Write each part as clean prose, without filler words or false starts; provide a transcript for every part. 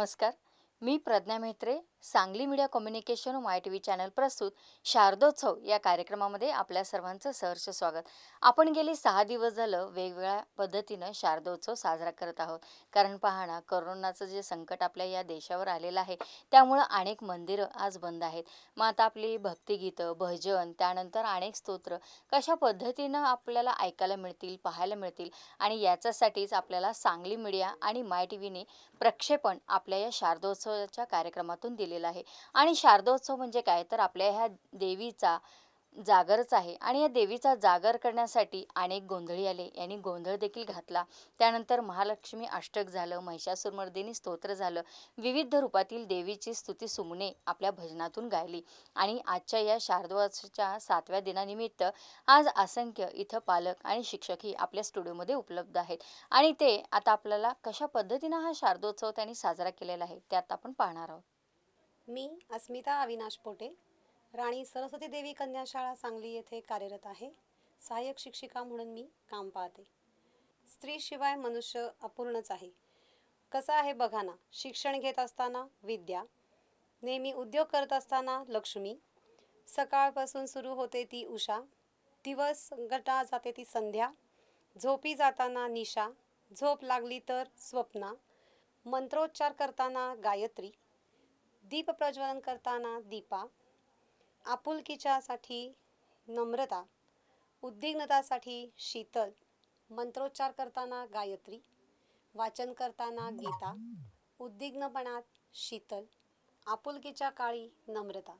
नमस्कार. मी Pragya Mhetre, Sangli media communication व माय TV channel प्रस्तुत शारदोत्सव या कार्यक्रमामध्ये आपल्या सर्वांचं सहर्ष स्वागत. आपण गेली 6 दिवस झालं वेगवेगळ्या पद्धतीनं शारदोत्सव साजरा करत आहोत. कारण पहा ना, कोरोनाचं जे संकट आपल्या या देशावर आलेलं आहे, त्यामुळं अनेक मंदिरं आज बंद आहेत. मग आता आपली भक्तिगीतं, भजन, त्यानंतर अनेक स्तोत्र कशा पद्धतीनं आपल्याला ऐकायला मिळतील, पाहायला मिळतील आणि याच्यासाठीच आपल्याला सांगली मीडिया आणि माय टीव्हीने प्रक्षेपण आपल्या या शारदोत्सवाच्या कार्यक्रमातून दिलेलं आहे. आणि शारदोत्सव म्हणजे काय, तर आपल्या ह्या देवीचा जागरच आहे आणि या देवीचा जागर करण्यासाठी अनेक गोंधळी आले, यांनी गोंधळ देखील घातला. त्यानंतर महालक्ष्मी अष्टक झालं, महिषासुरमर्दिनी स्तोत्र झालं, विविध रूपातील देवीची स्तुती सुमने आपल्या भजनातून गायली. आणि आजच्या या शारदोत्सवाच्या 7व्या दिनानिमित्त आज असंख्य इथं पालक आणि शिक्षकही आपल्या स्टुडिओमध्ये उपलब्ध आहेत आणि ते आता आपल्याला कशा पद्धतीनं हा शारदोत्सव त्यांनी साजरा केलेला आहे त्यात आपण पाहणार आहोत. मी अस्मिता अविनाश पोटे, राणी सरस्वती देवी कन्या शाळा सांगली येथे कार्यरत आहे. सहाय्यक शिक्षिका म्हणून मी काम पाहते. स्त्रीशिवाय मनुष्य अपूर्णच आहे. कसं आहे बघा ना, शिक्षण घेत असताना विद्या, नेहमी उद्योग करत असताना लक्ष्मी, सकाळपासून सुरू होते ती उषा, दिवस गटा जाते ती संध्या, झोपी जाताना निशा, झोप लागली तर स्वप्ना, मंत्रोच्चार करताना गायत्री, दीप प्रज्वलन करताना दीपा, आपुलकीच्यासाठी नम्रता, उद्विग्नतासाठी शीतल, मंत्रोच्चार करताना गायत्री, वाचन करताना गीता, उद्विग्नपणात शीतल, आपुलकीच्या काळी नम्रता.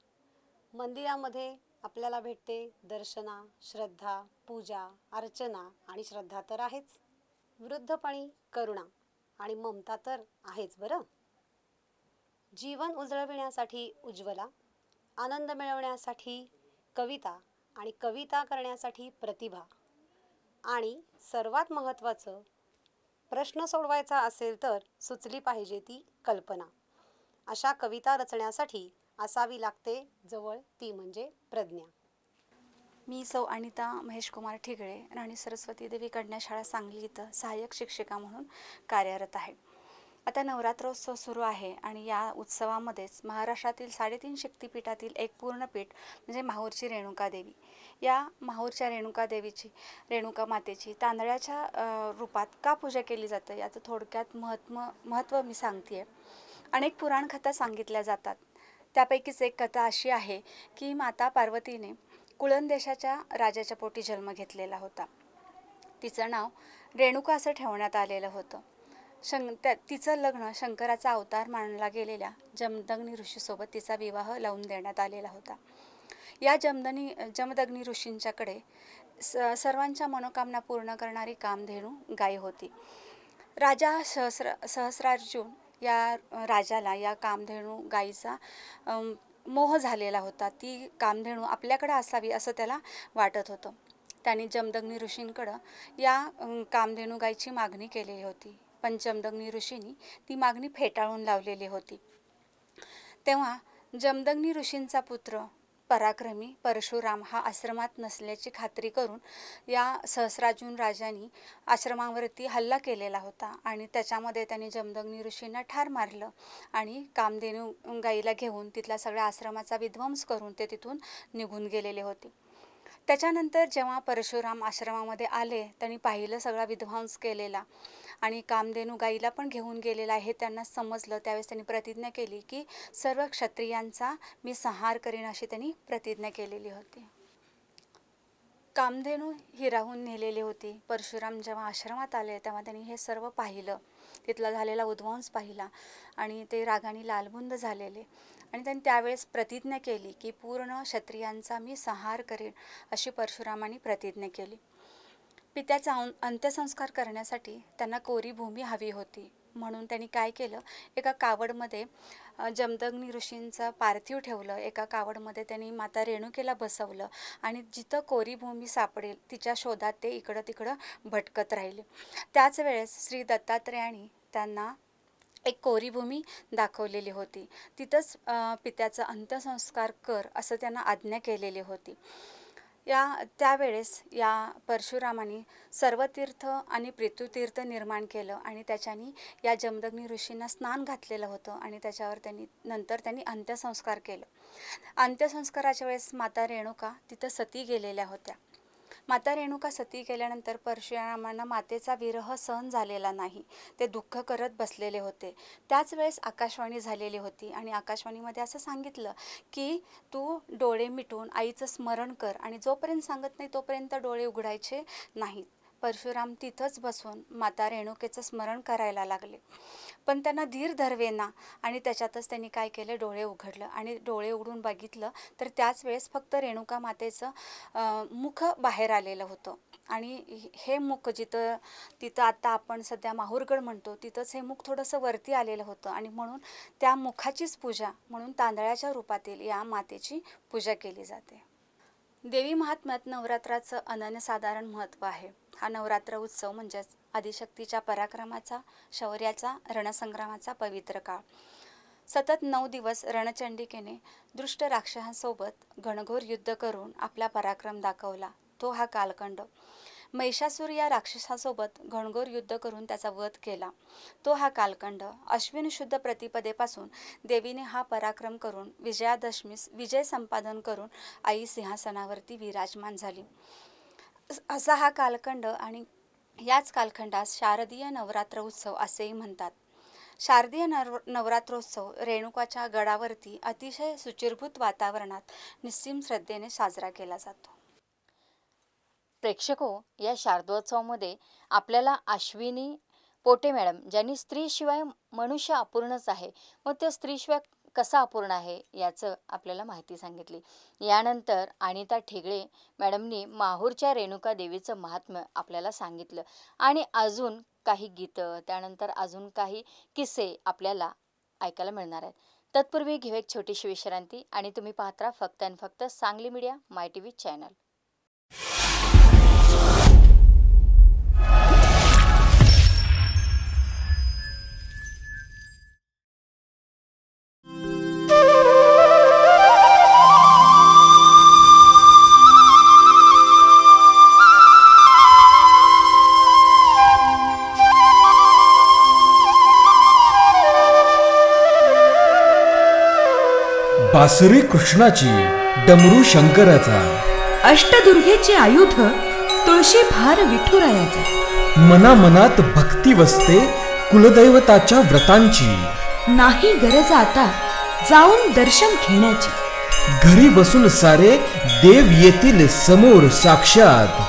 मंदिरामध्ये आपल्याला भेटते दर्शना, श्रद्धा, पूजा, अर्चना आणि श्रद्धा तर आहेच. वृद्धपणी करुणा आणि ममता तर आहेच बरं. जीवन उजळविण्यासाठी उज्ज्वला, आनंद मिळवण्यासाठी कविता आणि कविता करण्यासाठी प्रतिभा, आणि सर्वात महत्त्वाचं, प्रश्न सोडवायचा असेल तर सुचली पाहिजे ती कल्पना. अशा कविता रचण्यासाठी असावी लागते जवळ ती म्हणजे प्रज्ञा. मी सौ अनिता महेशकुमार ठिगळे, राणी सरस्वती देवी कन्या शाळा सांगली इथं सहाय्यक शिक्षिका म्हणून कार्यरत आहे. आता नवरात्रोत्सव सुरू आहे आणि या उत्सवामध्येच महाराष्ट्रातील 3.5 शक्तिपीठातील एक पूर्णपीठ म्हणजे माहूरची रेणुका देवी. या माहूरच्या रेणुका देवीची, रेणुका मातेची तांदळाच्या रूपात का पूजा केली जातं याचं थोडक्यात महत्त्व मी सांगते. अनेक पुराणकथा सांगितल्या जातात. त्यापैकीच एक कथा अशी आहे की माता पार्वतीने कुळन देशाच्या राजाच्या पोटी जन्म घेतलेला होता. तिचं नाव रेणुका असं ठेवण्यात आलेलं होतं. तिचं लग्न शंकराचा अवतार मानला गेलेल्या जमदग्नी ऋषीसोबत तिचा विवाह लावून देण्यात आलेला होता. या जमदग्नी ऋषींच्याकडे सर्वांच्या मनोकामना पूर्ण करणारी कामधेनू गाय होती. राजा सहस्रार्जुन या राजाला या कामधेनू गायीचा मोह झालेला होता. ती कामधेनू आपल्याकडे असावी असं त्याला वाटत होतं. त्याने जमदग्नी ऋषींकडं या कामधेनू गायीची मागणी केलेली होती, पण जमदग्नी ऋषींनी ती मागणी फेटाळून लावलेली होती. तेव्हा जमदग्नी ऋषींचा पुत्र पराक्रमी परशुराम हा आश्रमात नसल्याची खात्री करून या सहस्रार्जुन राजांनी आश्रमावरती हल्ला केलेला होता आणि त्याच्यामध्ये त्यांनी जमदग्नी ऋषींना ठार मारलं आणि कामधेनू गाईला घेऊन तिथला सगळ्या आश्रमाचा विध्वंस करून ते तिथून निघून गेलेले होते. त्याच्यानंतर जेव्हा परशुराम आश्रमामध्ये आले, त्यांनी पाहिलं सगळा विध्वंस केलेला आणि कामधेनू गाईला पण घेऊन गेलेला आहे त्यांना समजलं. त्यावेळेस त्यांनी प्रतिज्ञा केली की सर्व क्षत्रियांचा मी संहार करीन, अशी त्यांनी प्रतिज्ञा केलेली होती. कामधेनू हिरावून नेलेली होती. परशुराम जेव्हा आश्रमात आले तेव्हा त्यांनी हे सर्व पाहिलं, तिथला झालेला उद्ध्वंस पाहिला आणि ते रागाने लालबुंद झालेले आणि त्यांनी त्यावेळेस प्रतिज्ञा केली की पूर्ण क्षत्रियांचा मी संहार करेन, अशी परशुरामांनी प्रतिज्ञा केली. पित्याचा अंत्यसंस्कार करण्यासाठी त्यांना कोरी भूमी हवी होती, म्हणून त्यांनी काय केलं, एका कावडमध्ये जमदग्नी ऋषींचं पार्थिव ठेवलं. एका कावडमध्ये त्यांनी माता रेणुकेला बसवलं आणि जिथं कोरी भूमी सापडेल तिच्या शोधात ते इकडं तिकडं भटकत राहिले. त्याच वेळेस श्री दत्तात्रेयांनी त्यांना एक कोरी भूमी दाखवलेली होती. तिथंच पित्याचा अंत्यसंस्कार कर असं त्यांना आज्ञा केलेली होती. त्यावेळेस या परशुरामाने सर्वतीर्थ आणि पृथ्वीतीर्थ निर्माण केलं आणि त्याच्यानी या जमदग्नी ऋषींना स्नान घातलेलं होतं आणि त्याच्यावर त्यांनी अंत्यसंस्कार केलं. अंत्यसंस्काराच्या वेळेस माता रेणुका तिथं सती गेलेल्या होत्या. माता रेणुका सती गेल्यानंतर परशुरामांना मातेचा विरह सहन झालेला नाही. ते दुःख करत बसलेले होते. त्याच वेळेस आकाशवाणी झालेली होती आणि आकाशवाणीमध्ये असं सांगितलं की तू डोळे मिटून आईचं स्मरण कर आणि जोपर्यंत सांगत नाही तोपर्यंत डोळे उघडायचे नाहीत. परशुराम तिथंच बसून माता रेणुकेचं स्मरण करायला लागले, पण त्यांना धीर धरवेना आणि त्याच्यातच त्यांनी काय केलं, डोळे उघडलं आणि डोळे उघडून बघितलं तर त्याच वेळेस फक्त रेणुका मातेचं मुख बाहेर आलेलं होतं आणि हे मुख तिथं आता आपण सध्या माहूरगड म्हणतो तिथंच हे मुख थोडंसं वरती आलेलं होतं आणि म्हणून त्या मुखाचीच पूजा म्हणून तांदळाच्या रूपातील या मातेची पूजा केली जाते. देवी महात्म्यात नवरात्राचं अनन्यसाधारण महत्त्व आहे. हा नवरात्र उत्सव म्हणजेच आदिशक्तीच्या पराक्रमाचा, शौर्याचा, रणसंग्रामाचा पवित्र काळ. सतत 9 दिवस रणचंडिकेने दुष्ट राक्षसांसोबत घनघोर युद्ध करून आपला पराक्रम दाखवला, तो हा कालखंड. महिषासूर या राक्षसासोबत घनघोर युद्ध करून त्याचा वध केला, तो हा कालखंड. अश्विन शुद्ध प्रतिपदेपासून देवीने हा पराक्रम करून विजयादशमीस विजय संपादन करून आई सिंहासनावरती विराजमान झाली, असा हा कालखंड. आणि याच कालखंडास शारदीय नवरात्र उत्सव असेही म्हणतात. शारदीय नवरात्रोत्सव रेणुकाच्या गडावरती अतिशय शुचिर्भूत वातावरणात निस्सीम श्रद्धेने साजरा केला जातो. प्रेक्षको, या शारदोत्सवामध्ये आपल्याला अश्विनी पोटे मॅडम ज्यांनी स्त्रीशिवाय मनुष्य अपूर्णच आहे, मग त्या स्त्रीशिवाय कसा अपूर्ण आहे याचं आपल्याला माहिती सांगितली. यानंतर अनिता ठेगळे मॅडमनी माहूरच्या रेणुका देवीचं महात्म्य आपल्याला सांगितलं आणि अजून काही गीतं, त्यानंतर अजून काही किस्से आपल्याला ऐकायला मिळणार आहेत. तत्पूर्वी घेऊ एक छोटीशी विश्रांती आणि तुम्ही पाहत राहा फक्त आणि फक्त सांगली मीडिया माय टी व्ही चॅनल. बासरी कृष्णाची, डमरू शंकराचा, अष्टदुर्गेचे आयुध तुळशी भार विठुरायाचा. मनामनात भक्ती वसते कुलदैवताच्या व्रतांची. नाही गरज आता जाऊन दर्शन घेण्याची. घरी बसून सारे देव येतील समोर साक्षात.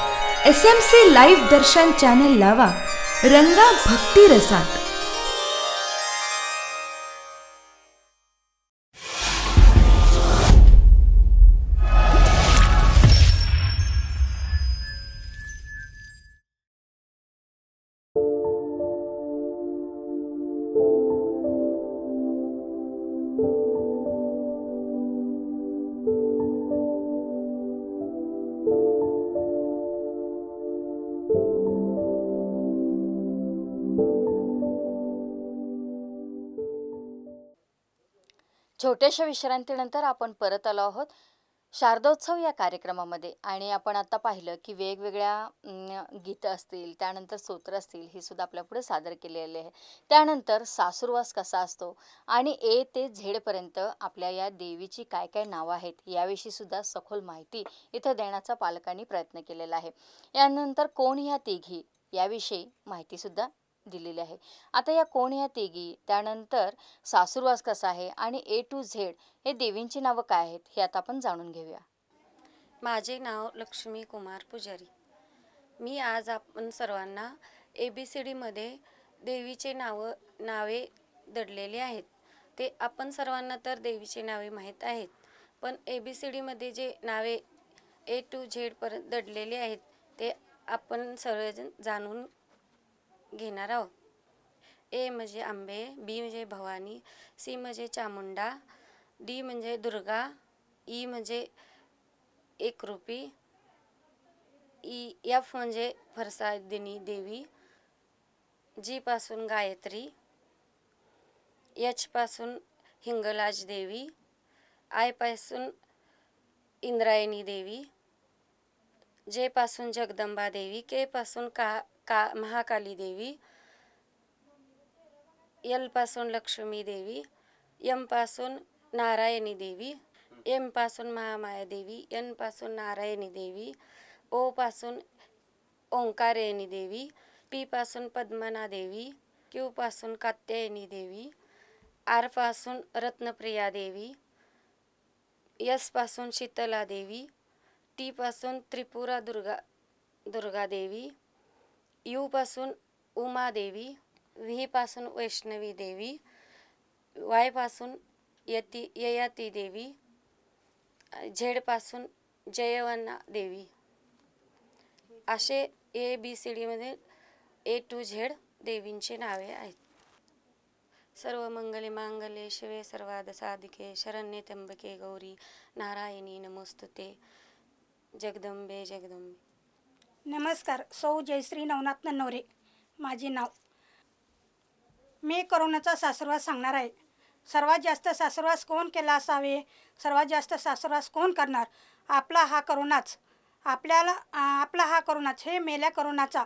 SMC लाईव्ह दर्शन चॅनल लावा, रंगा भक्ती रसात. छोट्याशा विश्रांतीनंतर आपण परत आलो आहोत शारदोत्सव या कार्यक्रमामध्ये आणि आपण आता पाहिलं की वेगवेगळ्या गीतं असतील, त्यानंतर स्तोत्र असतील, हे सुद्धा आपल्यापुढे सादर केलेले आहे. त्यानंतर सासूरवास कसा असतो आणि ए ते झेडपर्यंत आपल्या या देवीची काय काय नावं आहेत याविषयी सुद्धा सखोल माहिती इथं देण्याचा पालकांनी प्रयत्न केलेला आहे. यानंतर कोण ह्या तिघी याविषयी माहितीसुद्धा दिलेली आहे. आता या कोण ह्या तिघी, त्यानंतर सासूरवास कसा आहे आणि ए टू झेड हे देवींची नावं काय आहेत हे आता आपण जाणून घेऊया. माझे नाव लक्ष्मी कुमार पुजारी. मी आज आपण सर्वांना ABCDमध्ये देवीचे नावे दडलेले आहेत. ते आपण सर्वांना तर देवीचे नावे माहीत आहेत, पण ABCDमध्ये जे नावे A to Z पर्यंत दडलेले आहेत ते आपण सर्वजण जाणून घेणार आहोत. A म्हणजे आंबे, B म्हणजे भवानी, C म्हणजे चामुंडा, D म्हणजे दुर्गा, E म्हणजे एकरूपी, F म्हणजे फरसादिनी देवी, G पासून गायत्री, H पासून हिंगलाज देवी, I पासून इंद्रायणी देवी, जे पासून जगदंबा देवी, के पासून का महाकाली देवी, एल पासून लक्ष्मी देवी, एम पासून नारायणी देवी, एम पासून महामाया देवी, एन पासून नारायणी देवी, ओ पासून ओंकारेणी देवी, पी पासून पद्मना देवी, क्यू पासून कात्यायनी देवी, आर पासून रत्नप्रिया देवी, एस पासून शीतला देवी, टी पासून त्रिपुरा दुर्गा देवी, यू पासून उमा देवी, व्ही पासून वैष्णवी देवी, वाय पासून ययाती देवी, झेड पासून जयवना देवी. असे ABCDमध्ये A to Z देवींची नावे आहेत. सर्व मंगले मांगल्ये शिवे सर्वार्थ साधिके शरण्ये त्र्यंबके गौरी नारायणी नमोस्तुते. जगदंबे जगदंबे. नमस्कार. सौ जयश्री नवनाथ नन्नवरे माझे नाव. मी करोनाचा सासरवास सांगणार आहे. सर्वात जास्त सासरवास कोण केला असावे? सर्वात जास्त सासरवास कोण करणार? आपला हा करोनाच. आपला हा करोनाच. हे मेल्या करोनाचा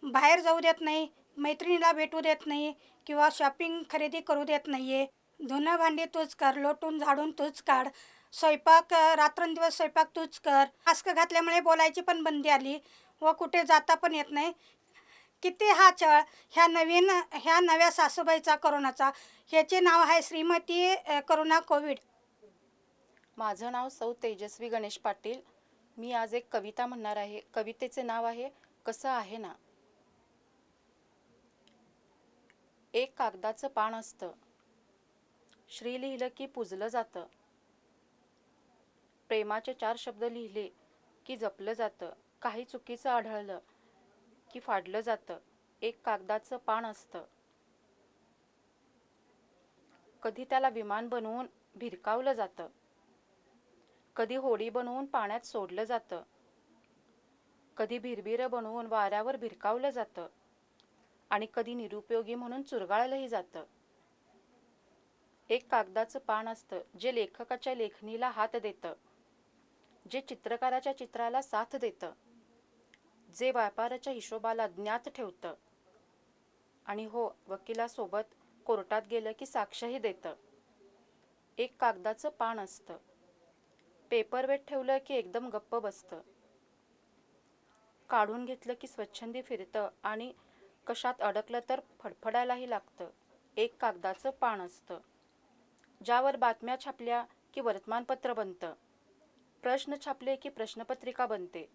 बाहेर जाऊ देत नाही, मैत्रिणीला भेटू देत नाही किंवा शॉपिंग खरेदी करू देत नाही आहे. धुणं भांडी तूच कर, लोटून झाडून तूच काढ, स्वयंपाक रात्रंदिवस स्वयंपाक तूच कर. मास्क घातल्यामुळे बोलायची पण बंदी आली व कुठे जाता पण येत नाही. किती हा छळ ह्या नव्या सासूबाईचा करोनाचा. ह्याचे नाव आहे श्रीमती करोना कोविड. माझं नाव सौ तेजस्वी गणेश पाटील. मी आज एक कविता म्हणणार आहे. कवितेचे नाव आहे कसं आहे ना. एक कागदाचं पान असतं, श्री लिहिलं की पूजलं जातं. प्रेमाचे 4 शब्द लिहिले की जपलं जातं. काही चुकीचं आढळलं की फाडलं जातं. एक कागदाचं पान असतं, कधी त्याला विमान बनवून भिरकावलं जातं, कधी होडी बनवून पाण्यात सोडलं जातं, कधी भिरभिरं बनवून वाऱ्यावर भिरकावलं जातं आणि कधी निरुपयोगी म्हणून चुरगाळलंही जातं. एक कागदाचं पान असतं जे लेखकाच्या लेखणीला हात देतं, जे चित्रकाराच्या चित्राला साथ देतं, जे व्यापाराच्या हिशोबाला ज्ञात ठेवतं आणि हो, वकिलासोबत कोर्टात गेलं की साक्षही देतं. एक कागदाचं पान असतं, पेपरवेट ठेवलं की एकदम गप्प बसतं, काढून घेतलं की स्वच्छंदी फिरतं आणि कशात अडकलं तर फडफडायलाही लागतं. एक कागदाचं पान असतं, ज्यावर बातम्या छापल्या की वर्तमानपत्र बनतं, प्रश्न छापले की प्रश्नपत्रिका बनते,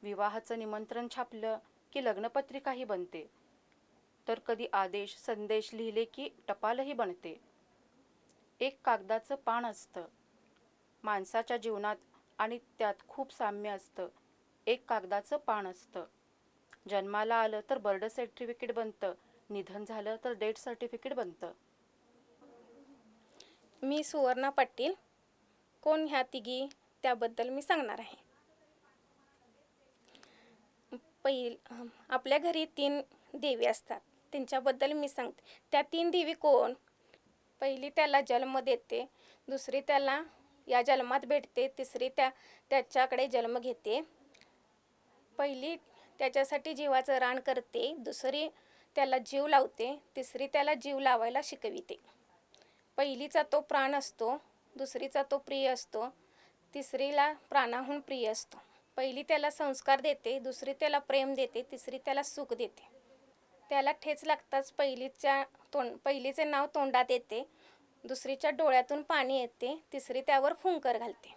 विवाहाचं निमंत्रण छापलं की लग्नपत्रिकाही बनते, तर कधी आदेश संदेश लिहिले की टपालही बनते. एक कागदाचं पान असतं, माणसाच्या जीवनात आणि त्यात खूप साम्य असतं. एक कागदाचं पान असतं, जन्माला आलं तर बर्थ सर्टिफिकेट बनतं, निधन झालं तर डेथ सर्टिफिकेट बनतं. मी सुवर्णा पाटील. कोण ह्या तिघी त्याबद्दल मी सांगणार आहे. आपल्या घरी 3 देवी असतात, त्यांच्याबद्दल मी सांगते. त्या 3 देवी कोण? पहिली त्याला जन्म देते, दुसरी त्याला या जन्मात भेटते, तिसरी त्याच्याकडे जन्म घेते. पहिली त्याच्यासाठी जीवाचं रान करते, दुसरी त्याला जीव लावते, तिसरी त्याला जीव लावायला शिकविते. पहिलीचा तो प्राण असतो, दुसरीचा तो प्रिय असतो, तिसरीला प्राणाहून प्रिय असतो. पहिली त्याला संस्कार देते, दुसरी त्याला प्रेम देते, तिसरी त्याला सुख देते. त्याला ठेच लागताच पहिलीचे नाव तोंडात येते, दुसरीच्या डोळ्यातून पाणी येते, तिसरी त्यावर फुंकर घालते.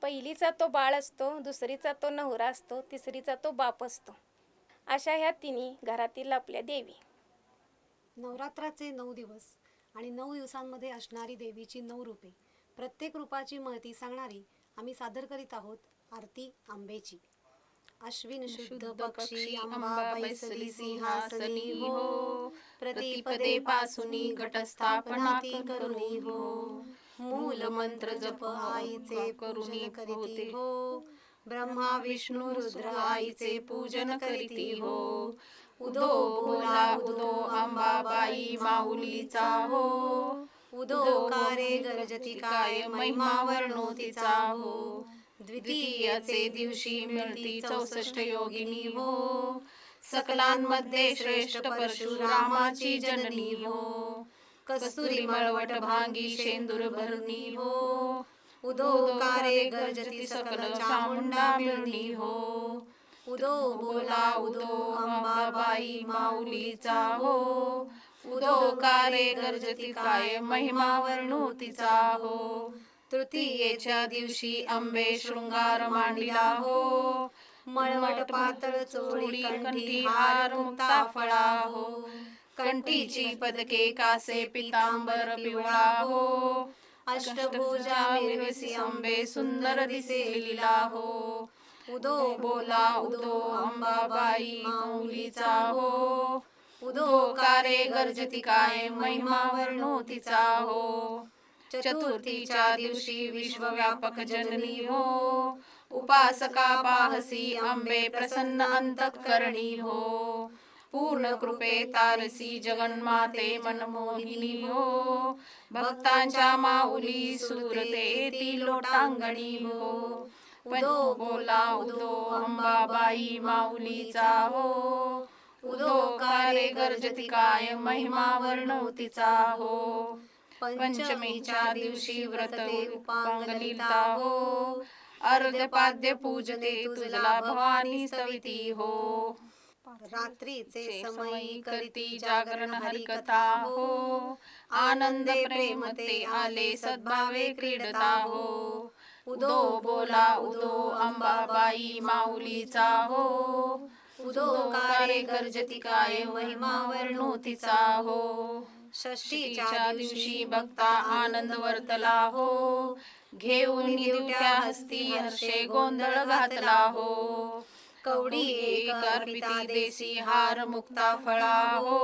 पहिलीचा तो बाळ असतो, दुसरीचा तो नवरा असतो, तिसरीचा तो बाप असतो. अशा ह्या तिन्ही घरातील आपल्या देवी. नवरात्राचे 9 दिवस आणि 9 दिवसांमध्ये असणारी देवीची 9 रूपे. प्रत्येक रूपाची महती सांगणारी आम्ही सादर करीत आहोत आरती आंबेची. अश्विन शुद्ध पक्षी अंबा बैसली सिंहासनी हो, प्रतिपदे पासुनी घटस्थापना ती करुणी हो, मूल मंत्र जप आईचे करुणी करीती हो, ब्रह्मा विष्णू रुद्र आईचे पूजन करीती हो, उदो बोला उदो अंबाबाई माऊलीचा हो, उदो कारे गरजती काय महिमा वर्णो तिचा हो, द्वितीयचे दिवशी मिळती 64 योगिनी हो, सकलांमध्ये श्रेष्ठ परशुरामाची जननी हो, कस्तुरी मळवट भांगी शेंदूर भरणी हो, उदोकारे गर्जती सकल चामुंडा मिळणी हो, उदो बोला उदो अंबाबाई माऊलीचा हो, उदोकारे गर्जती काय महिमा वर्णू तिचा हो, तृतीयेच्या दिवशी अंबे शृंगार मांडिला हो, मळवट पातळ चोळी कंठी हार मुक्ता फळा हो, कंठीची पदके कासे पितांबर पिवळा हो, अष्टभुजा मिरविसी अंबे सुंदर दिसे लीला हो, उदो बोला उदो अंबाबाई माऊलीचा हो, उदोकारे गर्जती काय महिमा वर्णो तिचा हो, चतुर्थीच्या दिवशी विश्वव्यापक जननी हो, उपासका पाहसी अंबे प्रसन्न अंतःकरणी हो, पूर्ण कृपे तारसी जगन्माते मनमोहिनी हो, भक्तांच्या माऊली सुरते येती लोटांगणी हो, उदो बोला उदो अंबाबाई माऊलीचा हो, उदोकारे गर्जती काय महिमा वर्णो तिचा हो, पंचमीच्या दिवशी व्रत उपांगलिता हो, अर्धपाद्य पूजते तुझला भवानी स्तविती हो, रात्रीचे समयी करीती जागरण हरिकथा हो, आनंद प्रेमते आले सद्भावे क्रीडता हो, उदो बोला उदो अंबाबाई माऊलीचा हो, उदोकारे गर्जती काय महिमा वर्णो तिचा हो, षष्टीच्या दिवशी भक्ता आनंद वर्तला हो, घेऊन दिवट्या हस्ती हर्षे गोंधळ घातला हो, कवडी एक अर्पिता देसी हार मुक्ता फळा हो,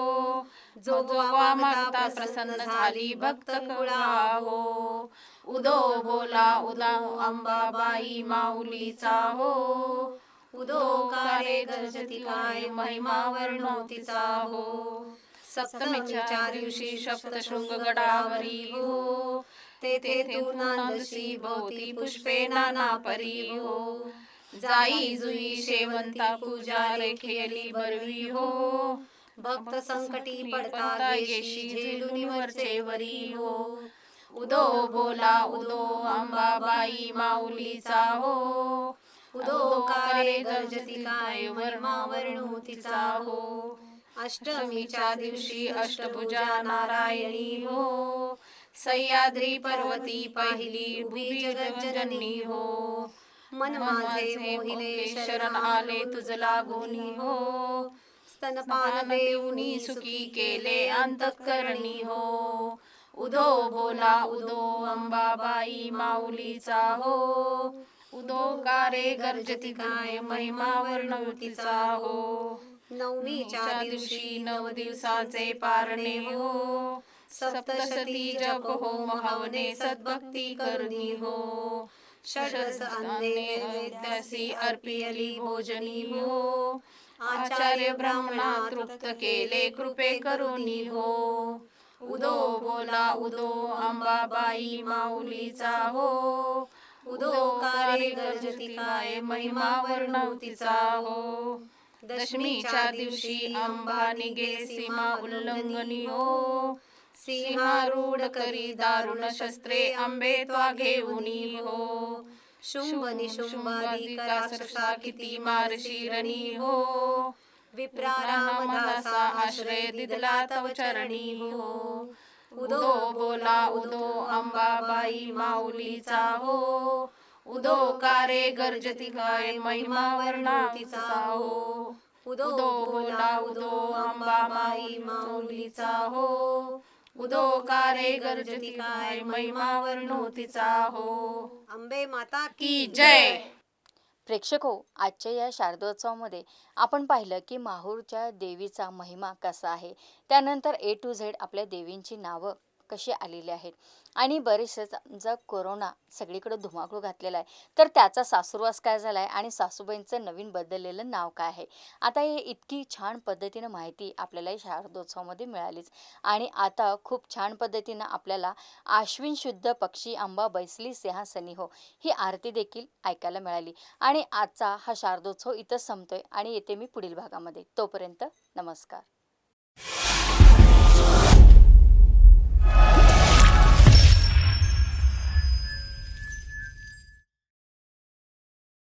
जोगवा मागता प्रसन्न झाली भक्त कुळा हो, उदो बोला उदा अंबाबाई माऊलीचा हो, उदोकारे गर्जती काय महिमा वर्णो तिचा हो, सप्तमीच्या दिवशी सप्तशृंग गडावरी हो, तेथे तू नांदसी भोवती पुष्पे नाना परी हो, जाई जुई शेवंता पूजा रेखेली बरवी हो, भक्त संकटी पडता येशी झेलुनी वरचे वरी हो, उदो बोला उदो अंबाबाई माऊलीचा हो, उदोकारे गर्जती काय महिमा वर्णो तिचा हो, अष्टमीच्या दिवशी अष्टभुजा नारायणी हो, सह्याद्री पर्वती पाहिली उभी जगज्जननी हो, मन माझे मोहिले शरण आले तुझ लागोनी हो, स्तनपान देऊनी सुखी केले अंतःकरणी हो, उदो बोला उदो अंबाबाई माऊलीचा हो, उदोकारे गर्जती काय महिमा वर्णो तिचा हो, नवमीच्या दिवशी 9 दिवसाचे पारणे हो, सप्तशती जप हो हवने सद्भक्ती करणी हो, षडस अन्ने अयोध्यासी अर्पियली भोजनी हो, आचार्य ब्राह्मणा तृप्त केले कृपे करुणी हो, उदो बोला उदो अंबाबाई माऊलीचा हो, उदोकारे गर्जती काय महिमा वर्णो तिचा हो, दशमीच्या दिवशी अंबा निघे सीमा उल्लंघनी हो, सिंहारूढ करी दारुण शस्त्रे अंबे त्वा घेऊनी हो, शुंभ निशुंभादिकासुरसा किती मारशिरणी हो, विप्रारामदासा आश्रय दिदला तव चरणी हो, उदो बोला उदो अंबाबाई माऊलीचा हो, उदोकारे गर्जती काय महिमा वर्णो तिचा हो, उदो बोला उदो अंबाबाई माऊलीचा हो, उदोकारे गर्जती काय महिमा वर्णो तिचा हो, अंबे माता की जय. प्रेक्षको, आजच्या या शारदोत्सवामध्ये आपण पाहिलं की माहूरच्या देवीचा महिमा कसा आहे. त्यानंतर A to Z आपल्या देवींची नावं कसे आलेले आहेत. आणि बरेचसे जर कोरोना सगळीकडे धुमाकूळ घातलेला आहे, तर त्याचा सासुरवास काय झाला आहे आणि सासूबाईंचं नवीन बदललेलं नाव काय आहे. आता हे इतकी छान पद्धतीनं माहिती आपल्याला शारदोत्सवामध्ये मिळालीच. आणि आता खूप छान पद्धतीनं आपल्याला आश्विन शुद्ध पक्षी अंबा बैसली सिंहासनी हो ही आरती देखील ऐकायला मिळाली. आणि आजचा हा शारदोत्सव इथंच संपतोय आणि येते मी पुढील भागामध्ये. तोपर्यंत नमस्कार.